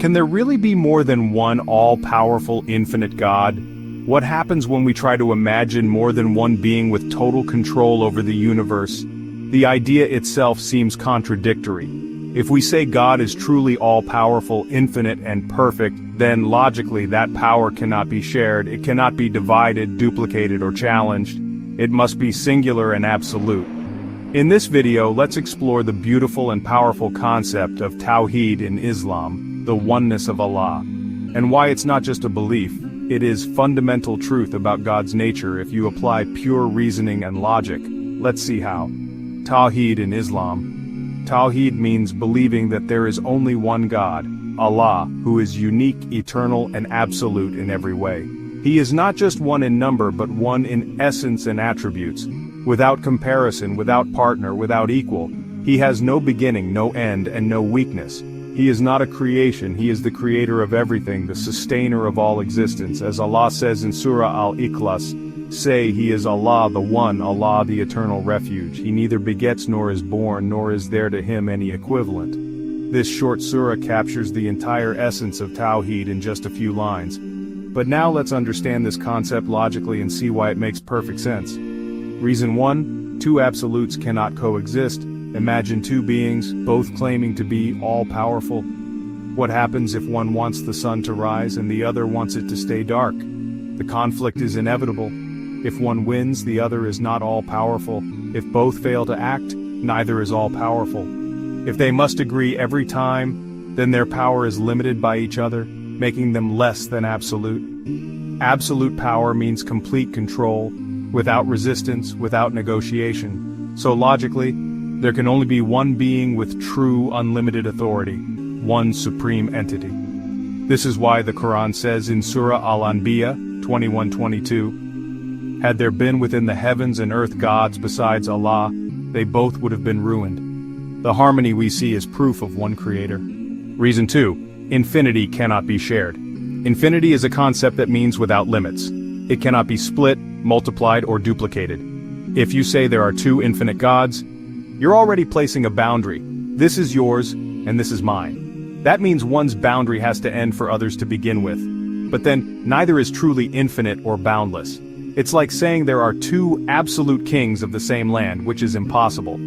Can there really be more than one all-powerful, infinite God? What happens when we try to imagine more than one being with total control over the universe? The idea itself seems contradictory. If we say God is truly all-powerful, infinite, and perfect, then logically that power cannot be shared, it cannot be divided, duplicated, or challenged. It must be singular and absolute. In this video, let's explore the beautiful and powerful concept of Tawheed in Islam, the oneness of Allah, and why it's not just a belief, it is fundamental truth about God's nature if you apply pure reasoning and logic. Let's see how. Tawheed in Islam. Tawheed means believing that there is only one God, Allah, who is unique, eternal, and absolute in every way. He is not just one in number but one in essence and attributes. Without comparison, without partner, without equal. He has no beginning, no end, and no weakness. He is not a creation, he is the creator of everything, the sustainer of all existence. As Allah says in Surah Al-Ikhlas, say, He is Allah the One, Allah the eternal refuge. He neither begets nor is born, nor is there to him any equivalent. This short surah captures the entire essence of Tawheed in just a few lines. But now let's understand this concept logically and see why it makes perfect sense. Reason 1, two absolutes cannot coexist. Imagine two beings, both claiming to be all-powerful. What happens if one wants the sun to rise and the other wants it to stay dark? The conflict is inevitable. If one wins, the other is not all-powerful. If both fail to act, neither is all-powerful. If they must agree every time, then their power is limited by each other, making them less than absolute. Absolute power means complete control, without resistance, without negotiation. So logically, there can only be one being with true unlimited authority, one supreme entity. This is why the Quran says in Surah Al-Anbiya 21:22, had there been within the heavens and earth gods besides Allah, they both would have been ruined. The harmony we see is proof of one creator. Reason 2, infinity cannot be shared. Infinity is a concept that means without limits. It cannot be split, multiplied, or duplicated. If you say there are two infinite gods, you're already placing a boundary. This is yours, and this is mine. That means one's boundary has to end for others to begin with. But then, neither is truly infinite or boundless. It's like saying there are two absolute kings of the same land, which is impossible.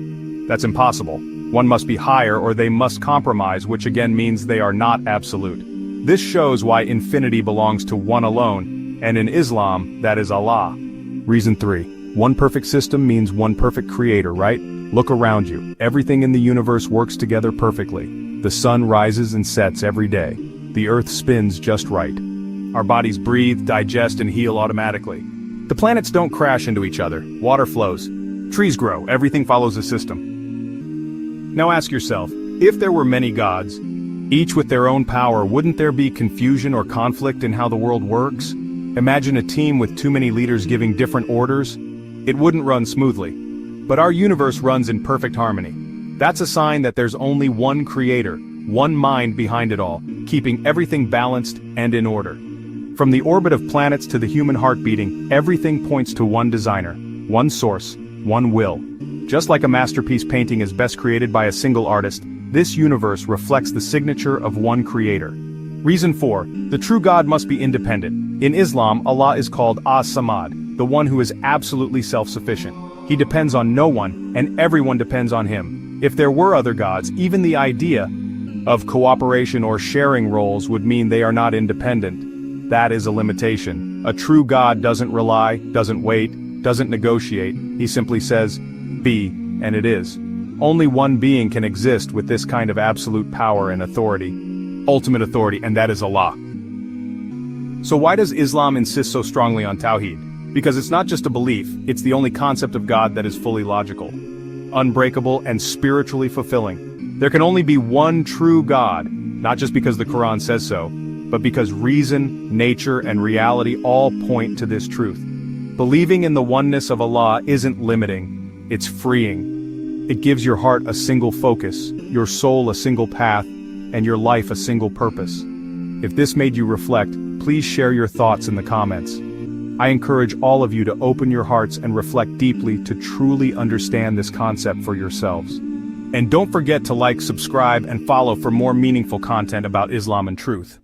That's impossible. One must be higher or they must compromise, which again means they are not absolute. This shows why infinity belongs to one alone, and in Islam, that is Allah. Reason 3. One perfect system means one perfect creator, right? Look around you. Everything in the universe works together perfectly. The sun rises and sets every day. The earth spins just right. Our bodies breathe, digest, and heal automatically. The planets don't crash into each other. Water flows. Trees grow. Everything follows a system. Now ask yourself, if there were many gods, each with their own power, wouldn't there be confusion or conflict in how the world works? Imagine a team with too many leaders giving different orders. It wouldn't run smoothly. But our universe runs in perfect harmony. That's a sign that there's only one creator, one mind behind it all, keeping everything balanced and in order. From the orbit of planets to the human heart beating, everything points to one designer, one source, one will. Just like a masterpiece painting is best created by a single artist, this universe reflects the signature of one creator. Reason 4, the true God must be independent. In Islam, Allah is called As-Samad, the one who is absolutely self-sufficient. He depends on no one, and everyone depends on him. If there were other gods, even the idea of cooperation or sharing roles would mean they are not independent. That is a limitation. A true God doesn't rely, doesn't wait, doesn't negotiate. He simply says, be, and it is. Only one being can exist with this kind of absolute power and authority. Ultimate authority, and that is Allah. So why does Islam insist so strongly on Tawheed? Because it's not just a belief, it's the only concept of God that is fully logical, unbreakable, and spiritually fulfilling. There can only be one true God, not just because the Quran says so, but because reason, nature, and reality all point to this truth. Believing in the oneness of Allah isn't limiting, it's freeing. It gives your heart a single focus, your soul a single path, and your life a single purpose. If this made you reflect, please share your thoughts in the comments. I encourage all of you to open your hearts and reflect deeply to truly understand this concept for yourselves. And don't forget to like, subscribe, and follow for more meaningful content about Islam and truth.